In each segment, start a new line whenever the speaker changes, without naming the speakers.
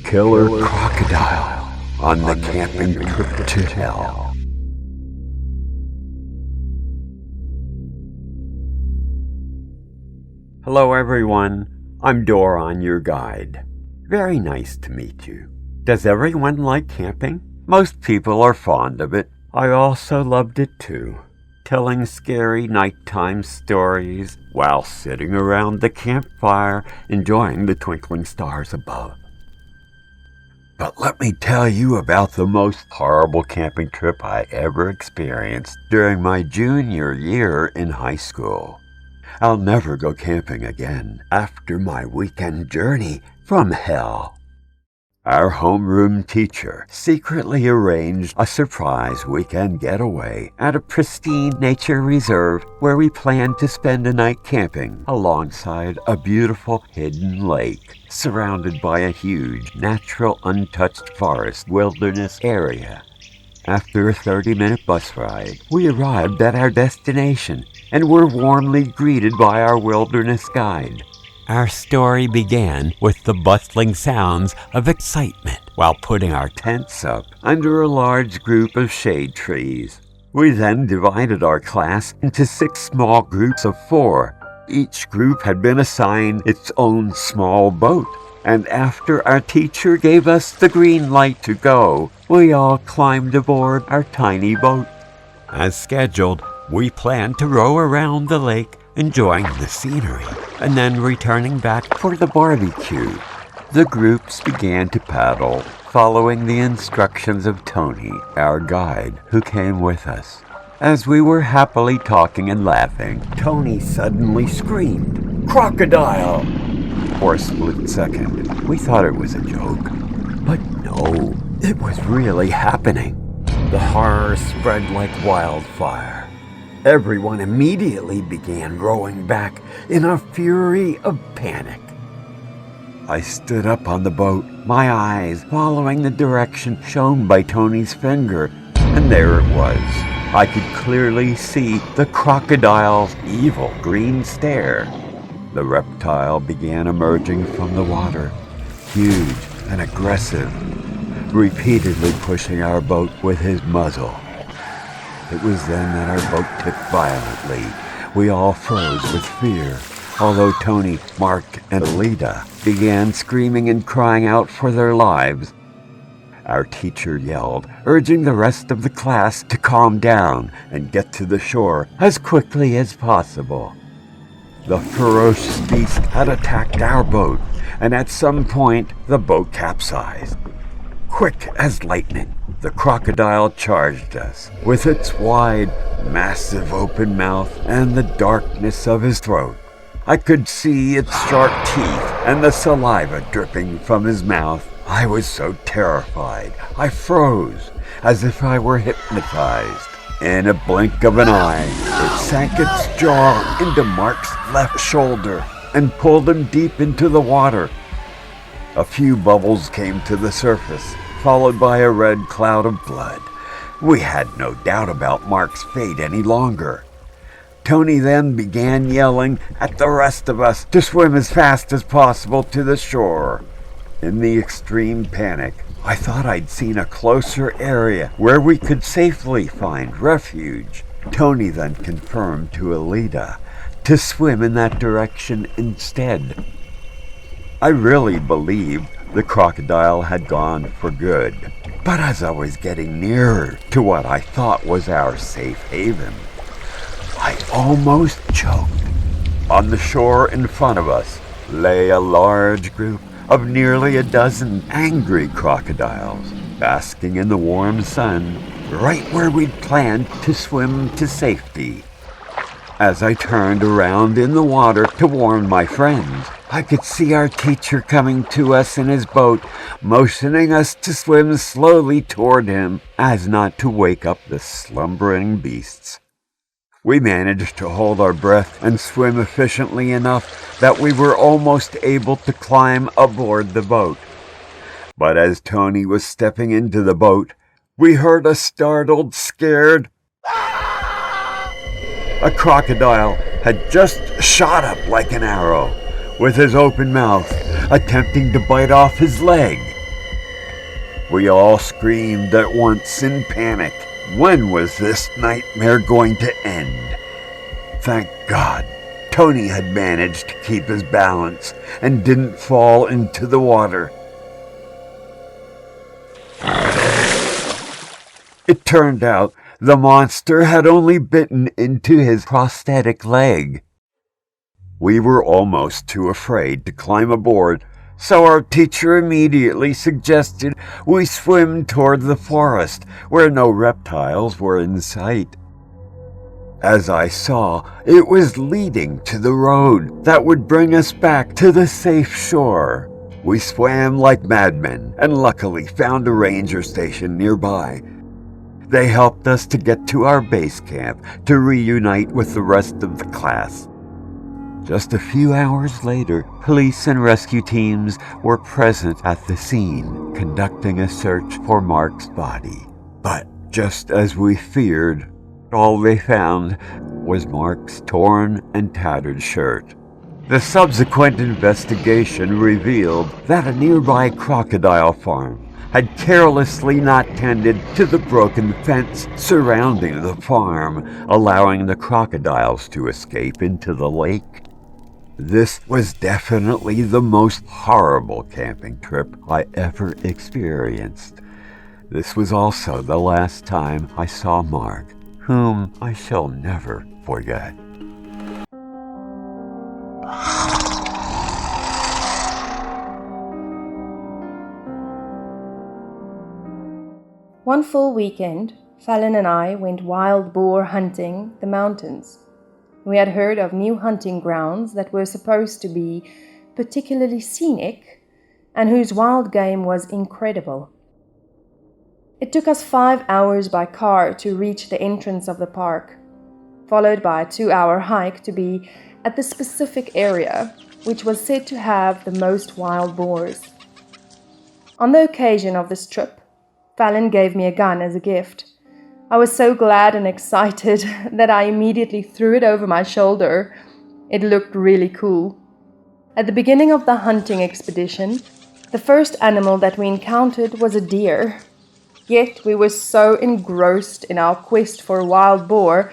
killer crocodile on the camping trip to hell. Hello everyone, I'm Doron, your guide. Very nice to meet you. Does everyone like camping? Most people are fond of it. I also loved it too. Telling scary nighttime stories while sitting around the campfire enjoying the twinkling stars above. But let me tell you about the most horrible camping trip I ever experienced during my junior year in high school. I'll never go camping again after my weekend journey from hell. Our homeroom teacher secretly arranged a surprise weekend getaway at a pristine nature reserve where we planned to spend a night camping alongside a beautiful hidden lake surrounded by a huge, natural, untouched forest wilderness area. After a 30-minute bus ride, we arrived at our destination and were warmly greeted by our wilderness guide. Our story began with the bustling sounds of excitement while putting our tents up under a large group of shade trees. We then divided our class into 6 small groups of 4. Each group had been assigned its own small boat, and after our teacher gave us the green light to go, we all climbed aboard our tiny boat. As scheduled, we planned to row around the lake, enjoying the scenery, and then returning back for the barbecue. The groups began to paddle, following the instructions of Tony, our guide, who came with us. As we were happily talking and laughing, Tony suddenly screamed, "Crocodile!" For a split second, we thought it was a joke. But no, it was really happening. The horror spread like wildfire. Everyone immediately began rowing back in a fury of panic. I stood up on the boat, my eyes following the direction shown by Tony's finger, and there it was. I could clearly see the crocodile's evil green stare. The reptile began emerging from the water, huge and aggressive, repeatedly pushing our boat with his muzzle. It was then that our boat tipped violently. We all froze with fear, although Tony, Mark, and Alida began screaming and crying out for their lives. Our teacher yelled, urging the rest of the class to calm down and get to the shore as quickly as possible. The ferocious beast had attacked our boat, and at some point the boat capsized. Quick as lightning, the crocodile charged us with its wide, massive open mouth and the darkness of his throat. I could see its sharp teeth and the saliva dripping from his mouth. I was so terrified, I froze, as if I were hypnotized. In a blink of an eye, it sank its jaw into Mark's left shoulder and pulled him deep into the water. A few bubbles came to the surface, followed by a red cloud of blood. We had no doubt about Mark's fate any longer. Tony then began yelling at the rest of us to swim as fast as possible to the shore. In the extreme panic, I thought I'd seen a closer area where we could safely find refuge. Tony then confirmed to Alida to swim in that direction instead. I really believed the crocodile had gone for good, but as I was getting nearer to what I thought was our safe haven, I almost choked. On the shore in front of us lay a large group of nearly a dozen angry crocodiles, basking in the warm sun, right where we'd planned to swim to safety. As I turned around in the water to warn my friends, I could see our teacher coming to us in his boat, motioning us to swim slowly toward him as not to wake up the slumbering beasts. We managed to hold our breath and swim efficiently enough that we were almost able to climb aboard the boat. But as Tony was stepping into the boat, we heard a startled, scared A crocodile had just shot up like an arrow, with his open mouth, attempting to bite off his leg. We all screamed at once in panic. When was this nightmare going to end? Thank God, Tony had managed to keep his balance and didn't fall into the water. It turned out the monster had only bitten into his prosthetic leg. We were almost too afraid to climb aboard, so our teacher immediately suggested we swim toward the forest where no reptiles were in sight. As I saw, it was leading to the road that would bring us back to the safe shore. We swam like madmen and luckily found a ranger station nearby. They helped us to get to our base camp to reunite with the rest of the class. Just a few hours later, police and rescue teams were present at the scene, conducting a search for Mark's body. But just as we feared, all they found was Mark's torn and tattered shirt. The subsequent investigation revealed that a nearby crocodile farm had carelessly not tended to the broken fence surrounding the farm, allowing the crocodiles to escape into the lake. This was definitely the most horrible camping trip I ever experienced. This was also the last time I saw Mark, whom I shall never forget.
One full weekend, Fallon and I went wild boar hunting the mountains. We had heard of new hunting grounds that were supposed to be particularly scenic and whose wild game was incredible. It took us 5 hours by car to reach the entrance of the park, followed by a 2-hour hike to be at the specific area, which was said to have the most wild boars. On the occasion of this trip, Fallon gave me a gun as a gift. I was so glad and excited that I immediately threw it over my shoulder. It looked really cool. At the beginning of the hunting expedition, the first animal that we encountered was a deer. Yet we were so engrossed in our quest for a wild boar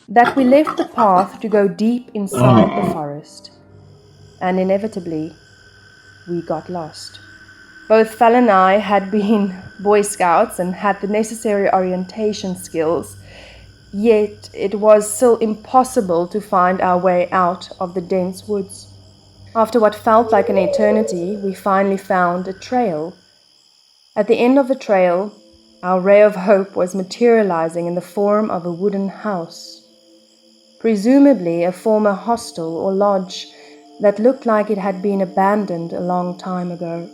that we left the path to go deep inside the forest. And inevitably, we got lost. Both Fallon and I had been Boy Scouts and had the necessary orientation skills, yet it was still impossible to find our way out of the dense woods. After what felt like an eternity, we finally found a trail. At the end of the trail, our ray of hope was materializing in the form of a wooden house, presumably a former hostel or lodge that looked like it had been abandoned a long time ago.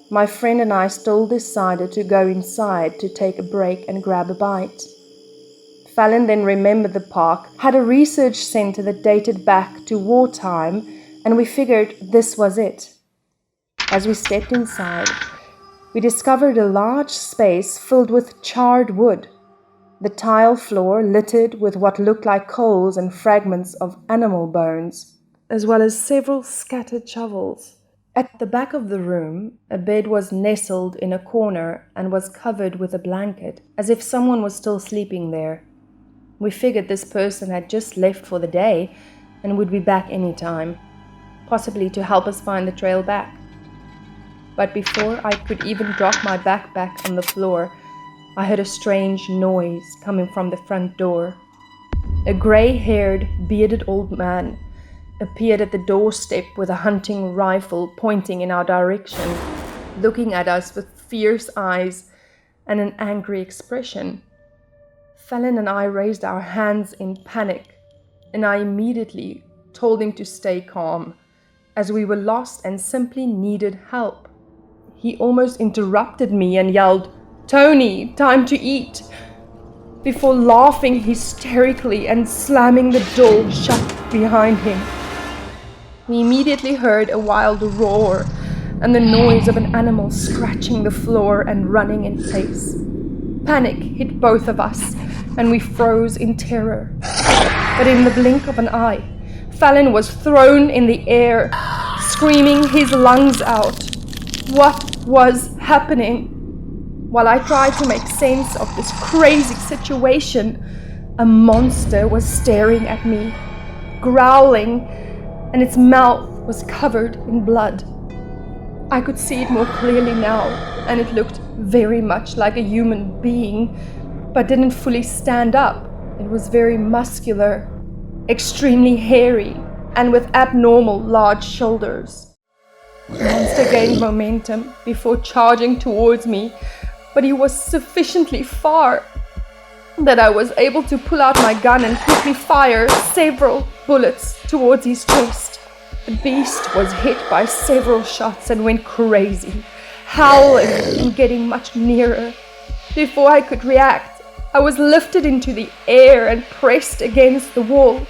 My friend and I still decided to go inside to take a break and grab a bite. Fallon then remembered the park had a research center that dated back to wartime, and we figured this was it. As we stepped inside, we discovered a large space filled with charred wood, the tile floor littered with what looked like coals and fragments of animal bones, as well as several scattered shovels. At the back of the room, a bed was nestled in a corner and was covered with a blanket, as if someone was still sleeping there. We figured this person had just left for the day and would be back any time, possibly to help us find the trail back. But before I could even drop my backpack on the floor, I heard a strange noise coming from the front door. A gray-haired, bearded old man appeared at the doorstep with a hunting rifle pointing in our direction, looking at us with fierce eyes and an angry expression. Fallon and I raised our hands in panic, and I immediately told him to stay calm, as we were lost and simply needed help. He almost interrupted me and yelled, "Tony, time to eat," before laughing hysterically and slamming the door shut behind him. We immediately heard a wild roar and the noise of an animal scratching the floor and running in place. Panic hit both of us, and we froze in terror. But in the blink of an eye, Fallon was thrown in the air, screaming his lungs out. What was happening? While I tried to make sense of this crazy situation, a monster was staring at me, growling, and its mouth was covered in blood. I could see it more clearly now, and it looked very much like a human being, but didn't fully stand up. It was very muscular, extremely hairy, and with abnormal large shoulders. The monster gained momentum before charging towards me, but he was sufficiently far that I was able to pull out my gun and quickly fire several bullets towards his chest. The beast was hit by several shots and went crazy, howling and getting much nearer. Before I could react, I was lifted into the air and pressed against the wall.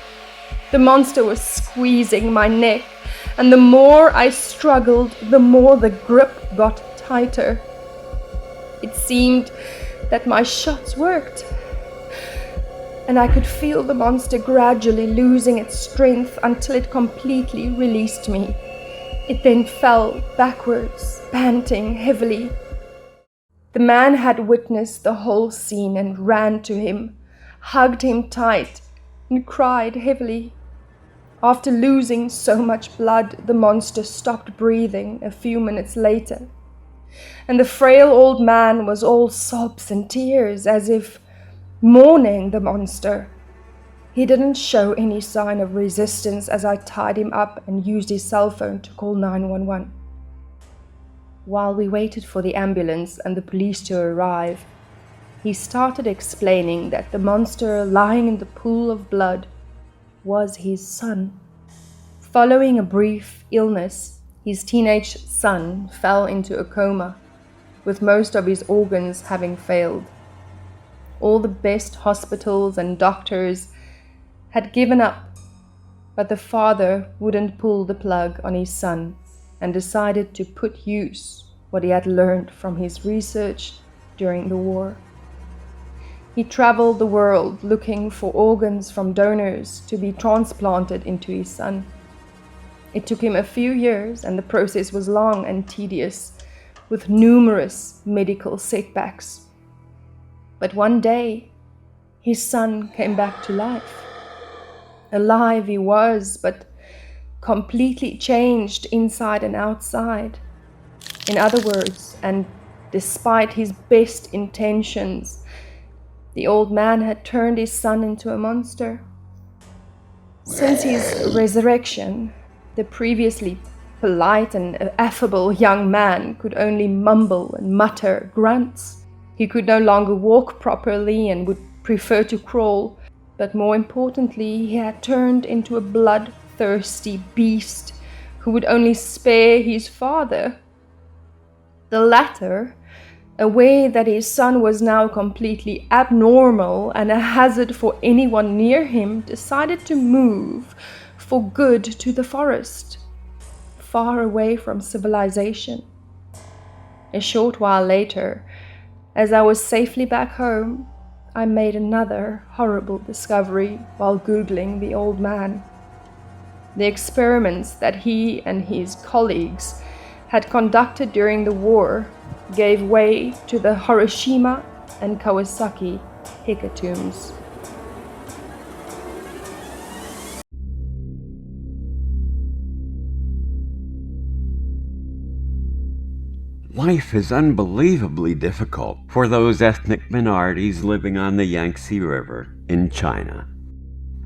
The monster was squeezing my neck, and the more I struggled, the more the grip got tighter. It seemed that my shots worked, and I could feel the monster gradually losing its strength until it completely released me. It then fell backwards, panting heavily. The man had witnessed the whole scene and ran to him, hugged him tight, and cried heavily. After losing so much blood, the monster stopped breathing a few minutes later, and the frail old man was all sobs and tears, as if mourning the monster. He didn't show any sign of resistance as I tied him up and used his cell phone to call 911. While we waited for the ambulance and the police to arrive, he started explaining that the monster lying in the pool of blood was his son. Following a brief illness, his teenage son fell into a coma, with most of his organs having failed. All the best hospitals and doctors had given up, but the father wouldn't pull the plug on his son and decided to put use what he had learned from his research during the war. He traveled the world looking for organs from donors to be transplanted into his son. It took him a few years, and the process was long and tedious, with numerous medical setbacks. But one day, his son came back to life. Alive he was, but completely changed inside and outside. In other words, and despite his best intentions, the old man had turned his son into a monster. Since his resurrection, the previously polite and affable young man could only mumble and mutter grunts. He could no longer walk properly and would prefer to crawl, but more importantly, he had turned into a bloodthirsty beast who would only spare his father. The latter, aware that his son was now completely abnormal and a hazard for anyone near him, decided to move for good to the forest, far away from civilization. A short while later, as I was safely back home, I made another horrible discovery while Googling the old man. The experiments that he and his colleagues had conducted during the war gave way to the Hiroshima and Kawasaki hecatombs.
Life is unbelievably difficult for those ethnic minorities living on the Yangtze River in China.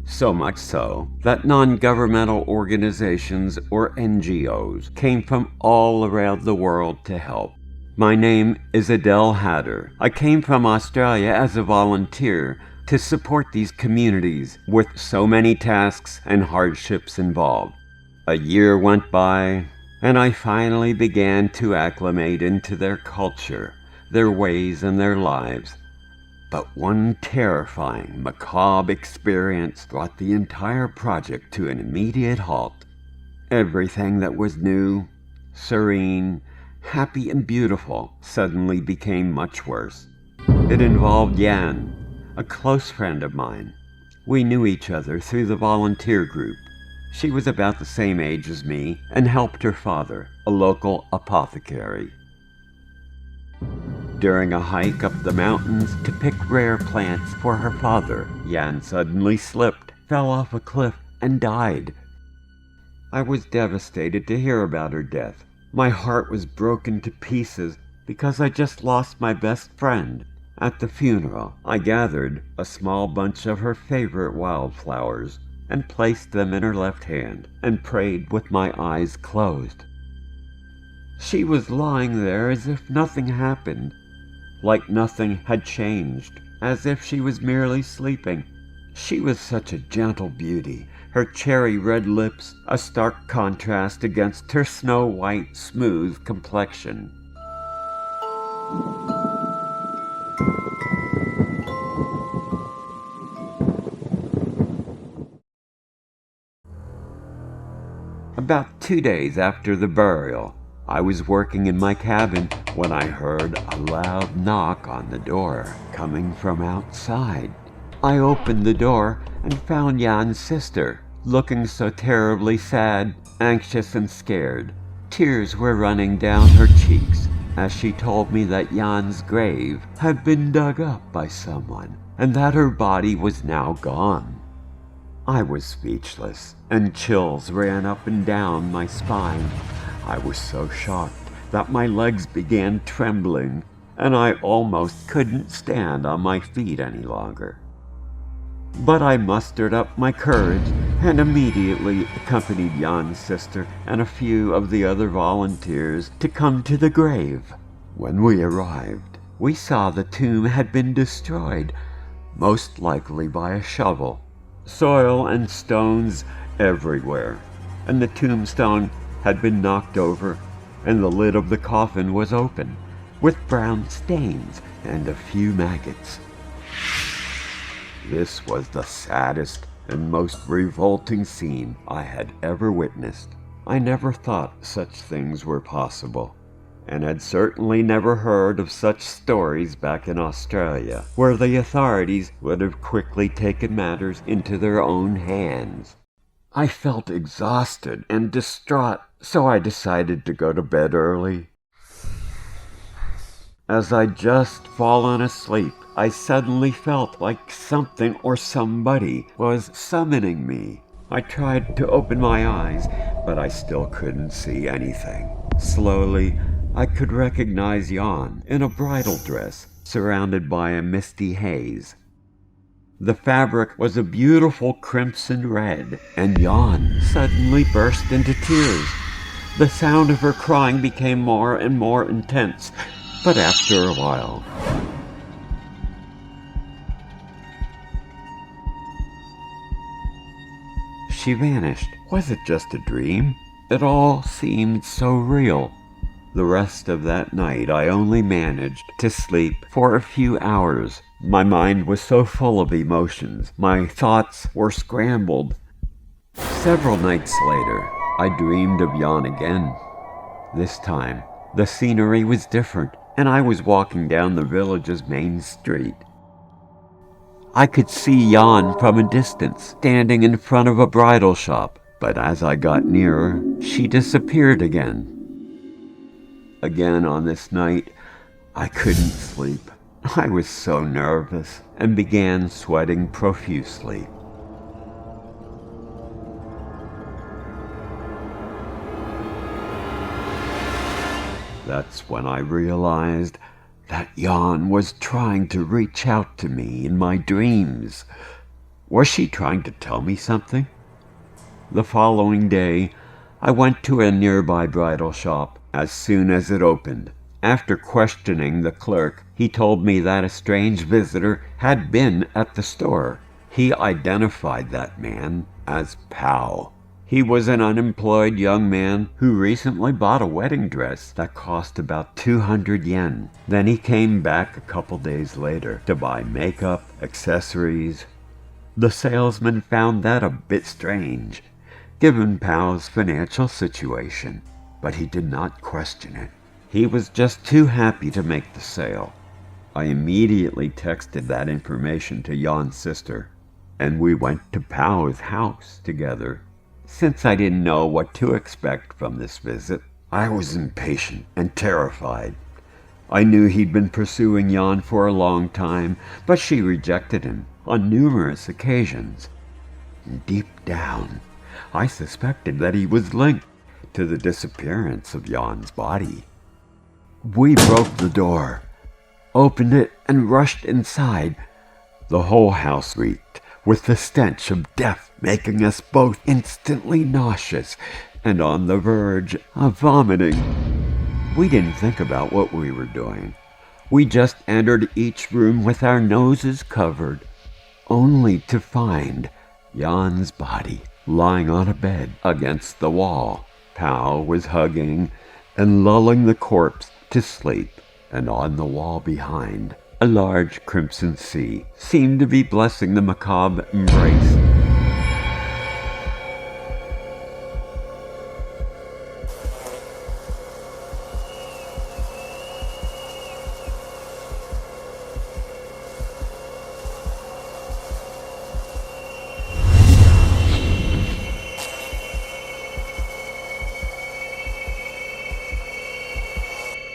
So much so that non-governmental organizations or NGOs came from all around the world to help. My name is Adele Hatter. I came from Australia as a volunteer to support these communities with so many tasks and hardships involved. A year went by, and I finally began to acclimate into their culture, their ways, and their lives. But one terrifying, macabre experience brought the entire project to an immediate halt. Everything that was new, serene, happy, and beautiful suddenly became much worse. It involved Yan, a close friend of mine. We knew each other through the volunteer group. She was about the same age as me and helped her father, a local apothecary. During a hike up the mountains to pick rare plants for her father, Jan suddenly slipped, fell off a cliff, and died. I was devastated to hear about her death. My heart was broken to pieces because I just lost my best friend. At the funeral, I gathered a small bunch of her favorite wildflowers and placed them in her left hand and prayed with my eyes closed. She was lying there as if nothing happened, like nothing had changed, as if she was merely sleeping. She was such a gentle beauty, her cherry red lips a stark contrast against her snow-white, smooth complexion. About 2 days after the burial, I was working in my cabin when I heard a loud knock on the door coming from outside. I opened the door and found Jan's sister, looking so terribly sad, anxious, and scared. Tears were running down her cheeks as she told me that Jan's grave had been dug up by someone and that her body was now gone. I was speechless, and chills ran up and down my spine. I was so shocked that my legs began trembling, and I almost couldn't stand on my feet any longer. But I mustered up my courage and immediately accompanied Jan's sister and a few of the other volunteers to come to the grave. When we arrived, we saw the tomb had been destroyed, most likely by a shovel. Soil and stones everywhere, and the tombstone had been knocked over, and the lid of the coffin was open, with brown stains and a few maggots. This was the saddest and most revolting scene I had ever witnessed. I never thought such things were possible, and had certainly never heard of such stories back in Australia, where the authorities would have quickly taken matters into their own hands. I felt exhausted and distraught, so I decided to go to bed early. As I'd just fallen asleep, I suddenly felt like something or somebody was summoning me. I tried to open my eyes, but I still couldn't see anything. Slowly, I could recognize Jan in a bridal dress, surrounded by a misty haze. The fabric was a beautiful crimson red, and Jan suddenly burst into tears. The sound of her crying became more and more intense, but after a while, she vanished. Was it just a dream? It all seemed so real. The rest of that night I only managed to sleep for a few hours. My mind was so full of emotions. My thoughts were scrambled. Several nights later, I dreamed of Jan again. This time, the scenery was different, and I was walking down the village's main street. I could see Jan from a distance, standing in front of a bridal shop, but as I got nearer, she disappeared again. Again on this night, I couldn't sleep. I was so nervous and began sweating profusely. That's when I realized that Jan was trying to reach out to me in my dreams. Was she trying to tell me something? The following day, I went to a nearby bridal shop as soon as it opened. After questioning the clerk, he told me that a strange visitor had been at the store. He identified that man as Pao. He was an unemployed young man who recently bought a wedding dress that cost about 200 yen. Then he came back a couple days later to buy makeup, accessories. The salesman found that a bit strange, given Pao's financial situation, but he did not question it. He was just too happy to make the sale. I immediately texted that information to Jan's sister, and we went to Pao's house together. Since I didn't know what to expect from this visit, I was impatient and terrified. I knew he'd been pursuing Jan for a long time, but she rejected him on numerous occasions. Deep down, I suspected that he was linked to the disappearance of Jan's body. We broke the door, opened it, and rushed inside. The whole house reeked, with the stench of death making us both instantly nauseous and on the verge of vomiting. We didn't think about what we were doing. We just entered each room with our noses covered, only to find Jan's body lying on a bed against the wall. Pal was hugging and lulling the corpse to sleep, and on the wall behind, a large crimson sea seemed to be blessing the macabre embrace.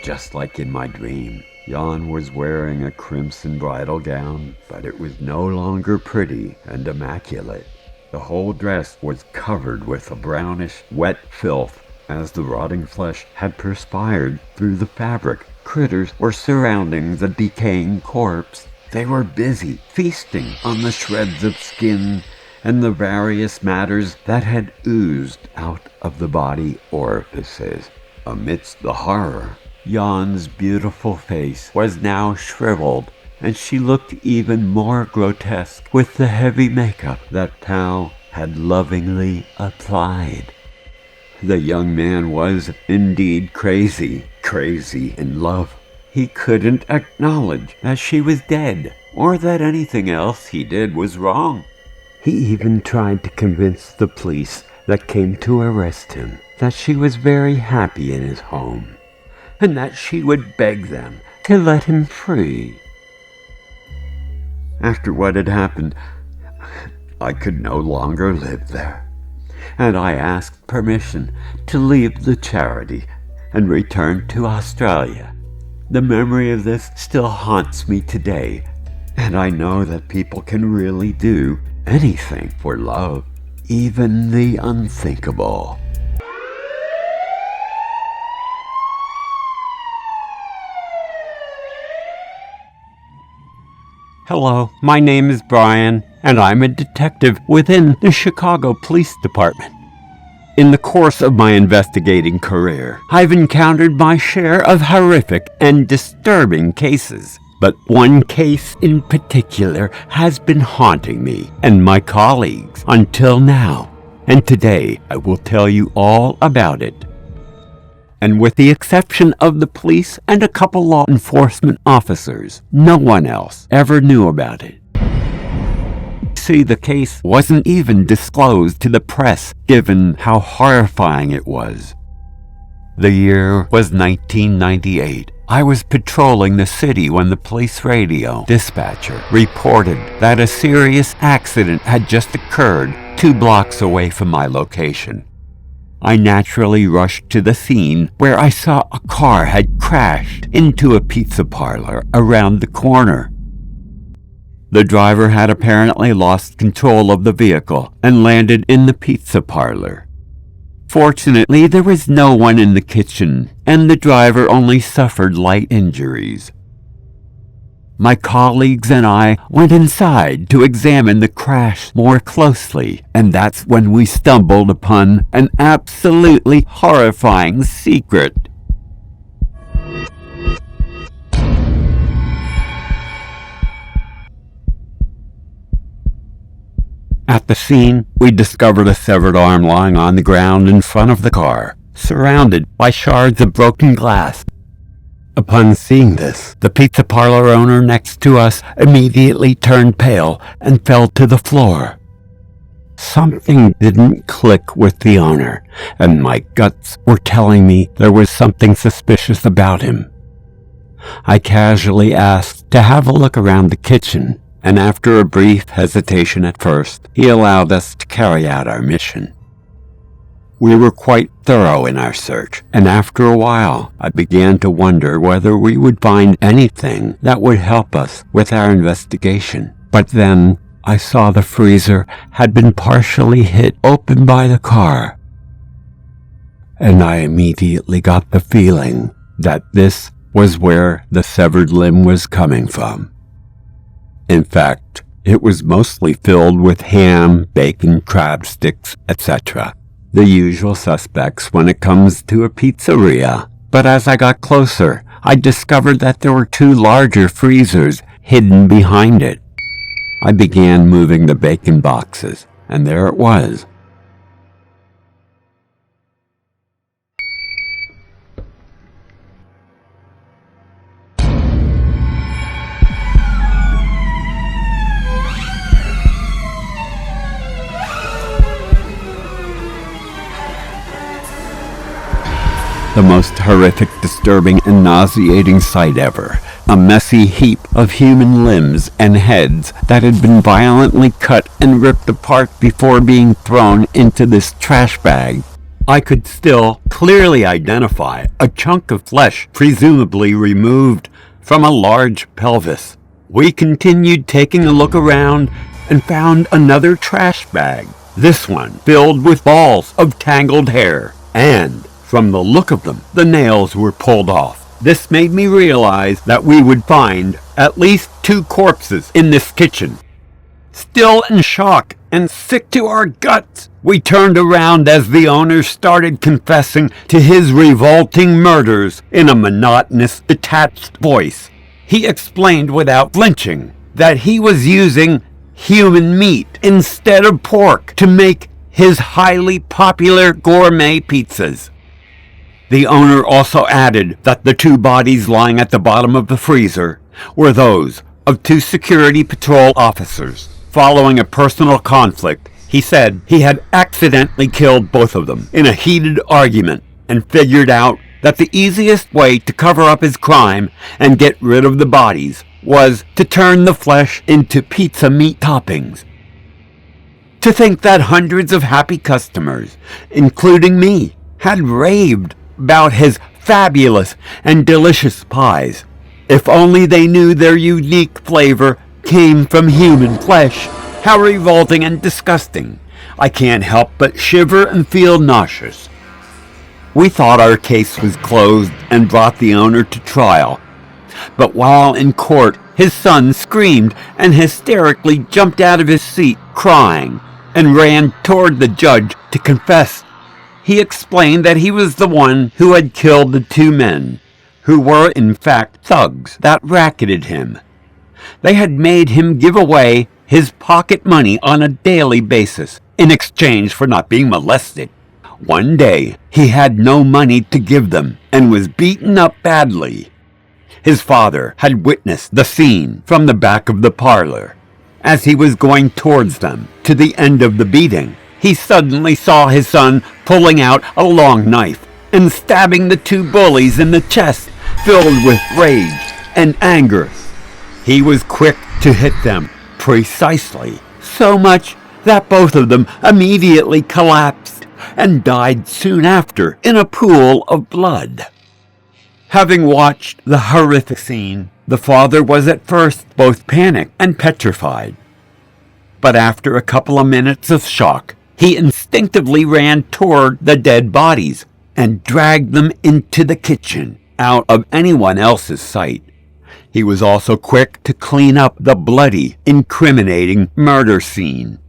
Just like in my dream, Jan was wearing a crimson bridal gown, but it was no longer pretty and immaculate. The whole dress was covered with a brownish, wet filth, as the rotting flesh had perspired through the fabric. Critters were surrounding the decaying corpse. They were busy feasting on the shreds of skin and the various matters that had oozed out of the body orifices. Amidst the horror, Jan's beautiful face was now shriveled, and she looked even more grotesque with the heavy makeup that Pal had lovingly applied. The young man was indeed crazy in love. He couldn't acknowledge that she was dead, or that anything else he did was wrong. He even tried to convince the police that came to arrest him that she was very happy in his home, and that she would beg them to let him free. After what had happened, I could no longer live there, and I asked permission to leave the charity and return to Australia. The memory of this still haunts me today, and I know that people can really do anything for love, even the unthinkable.
Hello, my name is Brian, and I'm a detective within the Chicago Police Department. In the course of my investigating career, I've encountered my share of horrific and disturbing cases. But one case in particular has been haunting me and my colleagues until now, and today I will tell you all about it. And with the exception of the police and a couple law enforcement officers, no one else ever knew about it. See, the case wasn't even disclosed to the press, given how horrifying it was. The year was 1998. I was patrolling the city when the police radio dispatcher reported that a serious accident had just occurred 2 blocks away from my location. I naturally rushed to the scene, where I saw a car had crashed into a pizza parlor around the corner. The driver had apparently lost control of the vehicle and landed in the pizza parlor. Fortunately, there was no one in the kitchen, and the driver only suffered light injuries. My colleagues and I went inside to examine the crash more closely, and that's when we stumbled upon an absolutely horrifying secret. At the scene, we discovered a severed arm lying on the ground in front of the car, surrounded by shards of broken glass. Upon seeing this, the pizza parlor owner next to us immediately turned pale and fell to the floor. Something didn't click with the owner, and my guts were telling me there was something suspicious about him. I casually asked to have a look around the kitchen, and after a brief hesitation at first, he allowed us to carry out our mission. We were quite thorough in our search, and after a while, I began to wonder whether we would find anything that would help us with our investigation. But then I saw the freezer had been partially hit open by the car, and I immediately got the feeling that this was where the severed limb was coming from. In fact, it was mostly filled with ham, bacon, crab sticks, etc. The usual suspects when it comes to a pizzeria. But as I got closer, I discovered that there were 2 larger freezers hidden behind it. I began moving the bacon boxes, and there it was. The most horrific, disturbing, and nauseating sight ever. A messy heap of human limbs and heads that had been violently cut and ripped apart before being thrown into this trash bag. I could still clearly identify a chunk of flesh presumably removed from a large pelvis. We continued taking a look around and found another trash bag, this one filled with balls of tangled hair, and from the look of them, the nails were pulled off. This made me realize that we would find at least 2 corpses in this kitchen. Still in shock and sick to our guts, we turned around as the owner started confessing to his revolting murders in a monotonous, detached voice. He explained without flinching that he was using human meat instead of pork to make his highly popular gourmet pizzas. The owner also added that the 2 bodies lying at the bottom of the freezer were those of 2 security patrol officers. Following a personal conflict, he said he had accidentally killed both of them in a heated argument and figured out that the easiest way to cover up his crime and get rid of the bodies was to turn the flesh into pizza meat toppings. To think that hundreds of happy customers, including me, had raved about his fabulous and delicious pies. If only they knew their unique flavor came from human flesh. How revolting and disgusting. I can't help but shiver and feel nauseous. We thought our case was closed and brought the owner to trial. But while in court, his son screamed and hysterically jumped out of his seat crying and ran toward the judge to confess. He explained that he was the one who had killed the 2 men, who were in fact thugs that racketed him. They had made him give away his pocket money on a daily basis in exchange for not being molested. One day, he had no money to give them and was beaten up badly. His father had witnessed the scene from the back of the parlor. As he was going towards them to the end of the beating, he suddenly saw his son pulling out a long knife and stabbing the 2 bullies in the chest, filled with rage and anger. He was quick to hit them precisely, so much that both of them immediately collapsed and died soon after in a pool of blood. Having watched the horrific scene, the father was at first both panicked and petrified. But after a couple of minutes of shock, he instinctively ran toward the dead bodies and dragged them into the kitchen, out of anyone else's sight. He was also quick to clean up the bloody, incriminating murder scene.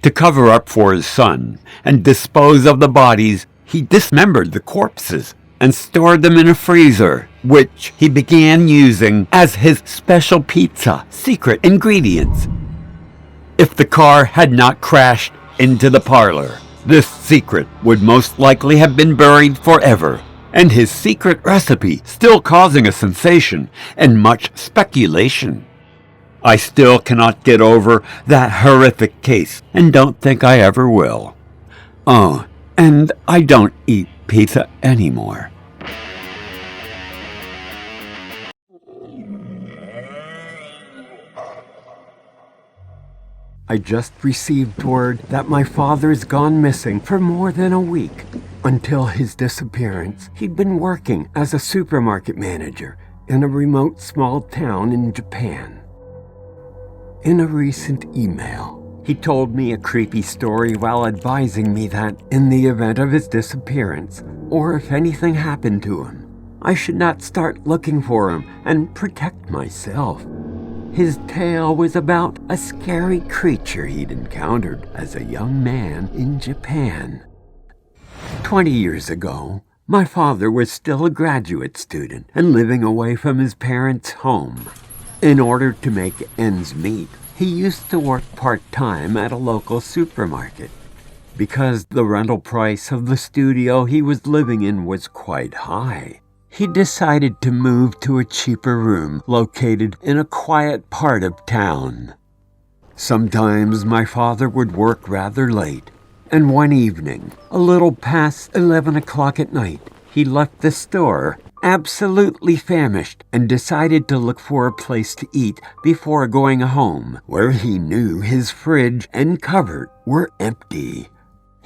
To cover up for his son and dispose of the bodies, he dismembered the corpses and stored them in a freezer, which he began using as his special pizza secret ingredients. If the car had not crashed into the parlor, this secret would most likely have been buried forever, and his secret recipe still causing a sensation and much speculation. I still cannot get over that horrific case, and don't think I ever will. Oh, and I don't eat pizza anymore.
I just received word that my father's gone missing for more than a week. Until his disappearance, he'd been working as a supermarket manager in a remote small town in Japan. In a recent email, he told me a creepy story while advising me that in the event of his disappearance, or if anything happened to him, I should not start looking for him and protect myself. His tale was about a scary creature he'd encountered as a young man in Japan. 20 years ago, my father was still a graduate student and living away from his parents' home. In order to make ends meet, he used to work part-time at a local supermarket. Because the rental price of the studio he was living in was quite high, he decided to move to a cheaper room located in a quiet part of town. Sometimes my father would work rather late, and one evening, a little past 11 o'clock at night, he left the store, absolutely famished, and decided to look for a place to eat before going home, where he knew his fridge and cupboard were empty.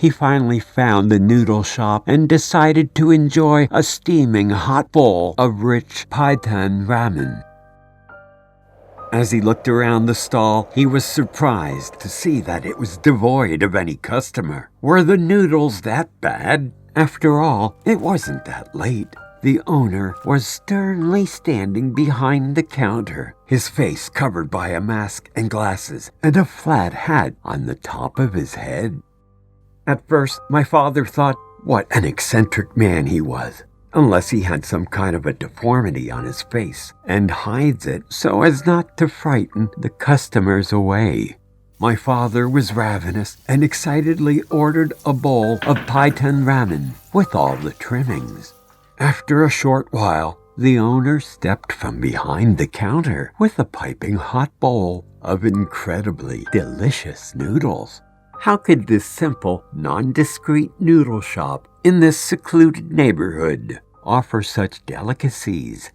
He finally found the noodle shop and decided to enjoy a steaming hot bowl of rich Python ramen. As he looked around the stall, he was surprised to see that it was devoid of any customer. Were the noodles that bad? After all, it wasn't that late. The owner was sternly standing behind the counter, his face covered by a mask and glasses, and a flat hat on the top of his head. At first, my father thought what an eccentric man he was, unless he had some kind of a deformity on his face and hides it so as not to frighten the customers away. My father was ravenous and excitedly ordered a bowl of Python ramen with all the trimmings. After a short while, the owner stepped from behind the counter with a piping hot bowl of incredibly delicious noodles. How could this simple, nondescript noodle shop in this secluded neighborhood offer such delicacies?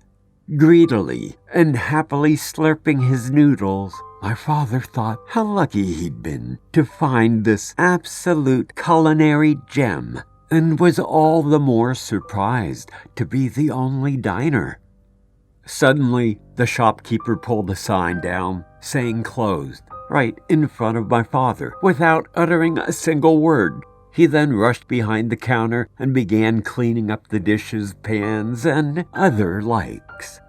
Greedily and happily slurping his noodles, my father thought how lucky he'd been to find this absolute culinary gem, and was all the more surprised to be the only diner. Suddenly, the shopkeeper pulled a sign down saying closed, right in front of my father, without uttering a single word. He then rushed behind the counter and began cleaning up the dishes, pans, and other likes.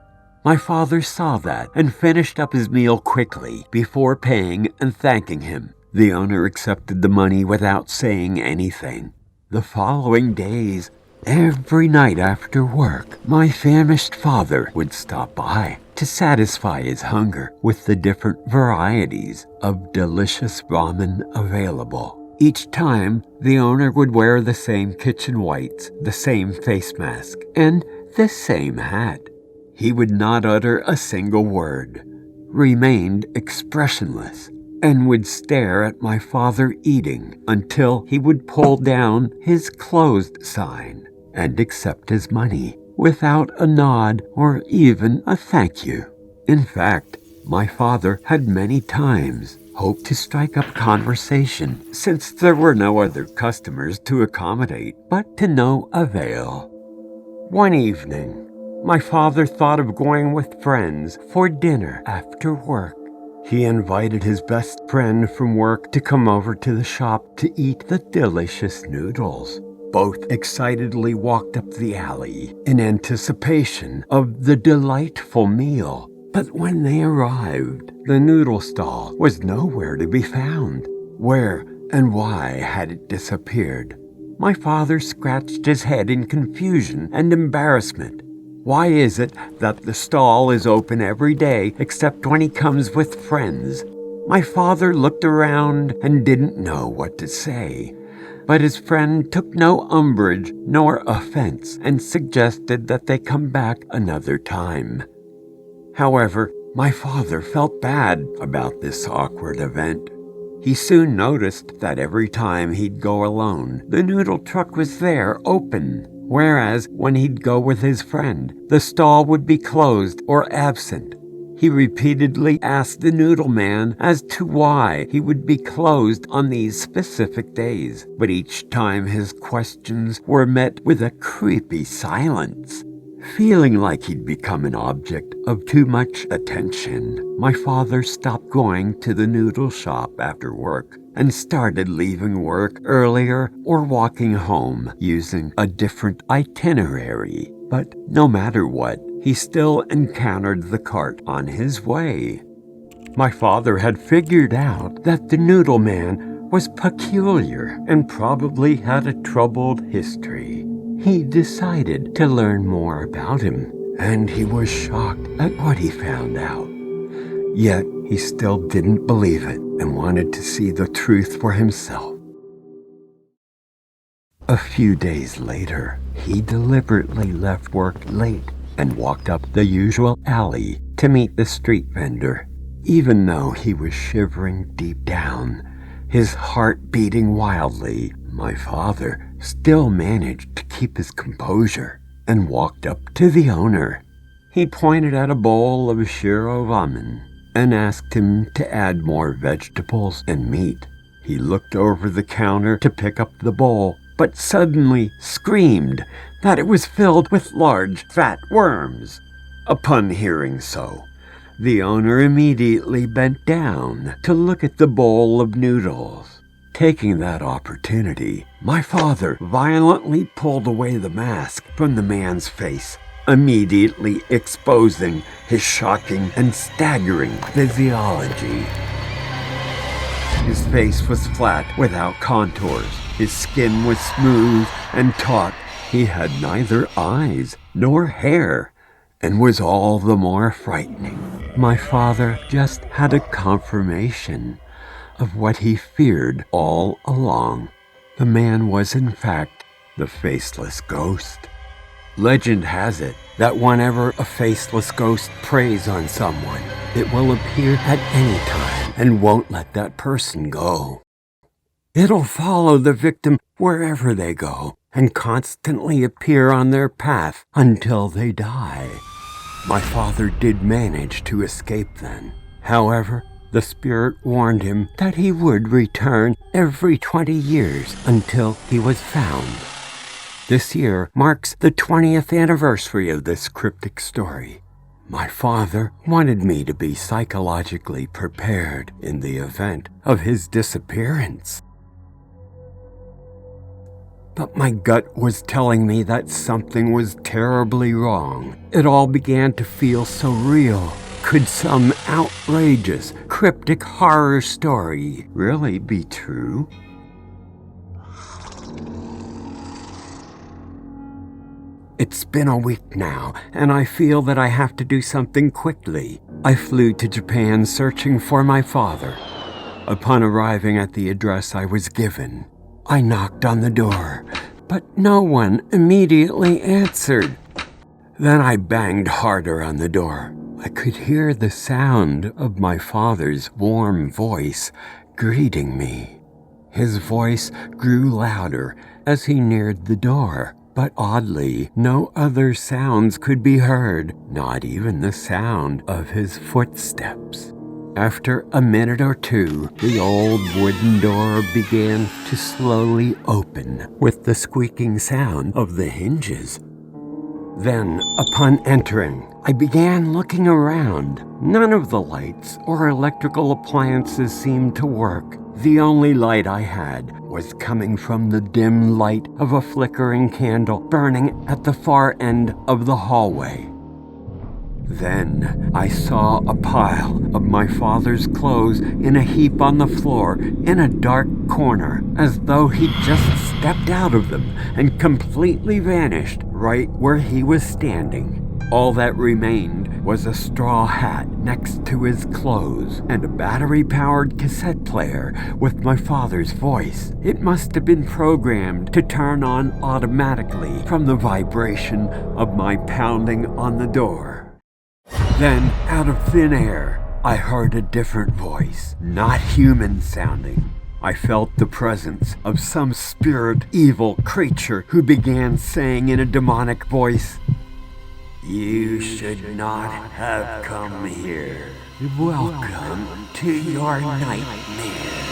My father saw that and finished up his meal quickly before paying and thanking him. The owner accepted the money without saying anything. The following days, every night after work, my famished father would stop by to satisfy his hunger with the different varieties of delicious ramen available. Each time, the owner would wear the same kitchen whites, the same face mask, and the same hat. He would not utter a single word, remained expressionless, and would stare at my father eating until he would pull down his closed sign and accept his money without a nod or even a thank you. In fact, my father had many times hoped to strike up conversation since there were no other customers to accommodate, but to no avail. One evening, my father thought of going with friends for dinner after work. He invited his best friend from work to come over to the shop to eat the delicious noodles. Both excitedly walked up the alley in anticipation of the delightful meal. But when they arrived, the noodle stall was nowhere to be found. Where and why had it disappeared? My father scratched his head in confusion and embarrassment. Why is it that the stall is open every day except when he comes with friends? My father looked around and didn't know what to say. But his friend took no umbrage nor offense and suggested that they come back another time. However, my father felt bad about this awkward event. He soon noticed that every time he'd go alone, the noodle truck was there open, whereas when he'd go with his friend, the stall would be closed or absent.
He repeatedly asked the noodle man as to why he would be closed on these specific days, but each time his questions were met with a creepy silence. Feeling like he'd become an object of too much attention, my father stopped going to the noodle shop after work and started leaving work earlier or walking home using a different itinerary. But no matter what, he still encountered the cart on his way. My father had figured out that the noodle man was peculiar and probably had a troubled history. He decided to learn more about him, and he was shocked at what he found out. Yet he still didn't believe it and wanted to see the truth for himself. A few days later, he deliberately left work late and walked up the usual alley to meet the street vendor. Even though he was shivering deep down, his heart beating wildly, my father still managed to keep his composure and walked up to the owner. He pointed at a bowl of shiro ramen and asked him to add more vegetables and meat. He looked over the counter to pick up the bowl, but suddenly screamed that it was filled with large, fat worms. Upon hearing so, the owner immediately bent down to look at the bowl of noodles. Taking that opportunity, my father violently pulled away the mask from the man's face, immediately exposing his shocking and staggering physiology. His face was flat without contours. His skin was smooth and taut. He had neither eyes nor hair and was all the more frightening. My father just had a confirmation of what he feared all along. The man was in fact the Faceless Ghost. Legend has it that whenever a faceless ghost preys on someone, it will appear at any time and won't let that person go. It'll follow the victim wherever they go and constantly appear on their path until they die. My father did manage to escape then. However, the spirit warned him that he would return every 20 years until he was found. This year marks the 20th anniversary of this cryptic story. My father wanted me to be psychologically prepared in the event of his disappearance. But my gut was telling me that something was terribly wrong. It all began to feel so real. Could some outrageous, cryptic horror story really be true? It's been a week now, and I feel that I have to do something quickly. I flew to Japan searching for my father. Upon arriving at the address I was given, I knocked on the door, but no one immediately answered. Then I banged harder on the door. I could hear the sound of my father's warm voice greeting me. His voice grew louder as he neared the door, but oddly, no other sounds could be heard, not even the sound of his footsteps. After a minute or two, the old wooden door began to slowly open with the squeaking sound of the hinges. Then, upon entering, I began looking around. None of the lights or electrical appliances seemed to work. The only light I had was coming from the dim light of a flickering candle burning at the far end of the hallway. Then I saw a pile of my father's clothes in a heap on the floor in a dark corner, as though he'd just stepped out of them and completely vanished right where he was standing. All that remained was a straw hat next to his clothes and a battery-powered cassette player with my father's voice. It must have been programmed to turn on automatically from the vibration of my pounding on the door. Then, out of thin air, I heard a different voice, not human sounding. I felt the presence of some spirit evil creature who began saying in a demonic voice,
You should not have come here. Welcome to your nightmare.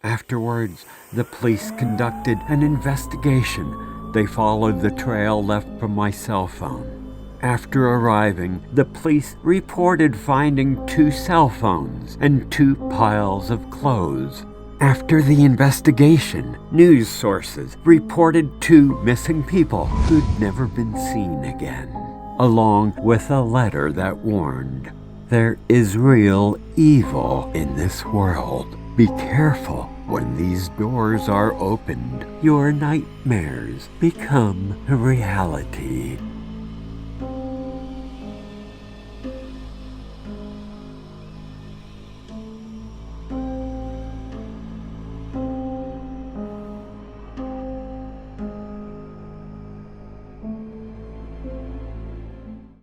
Afterwards, the police conducted an investigation. They followed the trail left from my cell phone. After arriving, the police reported finding 2 cell phones and 2 piles of clothes. After the investigation, news sources reported 2 missing people who'd never been seen again, along with a letter that warned, "There is real evil in this world. Be careful when these doors are opened. Your nightmares become a reality."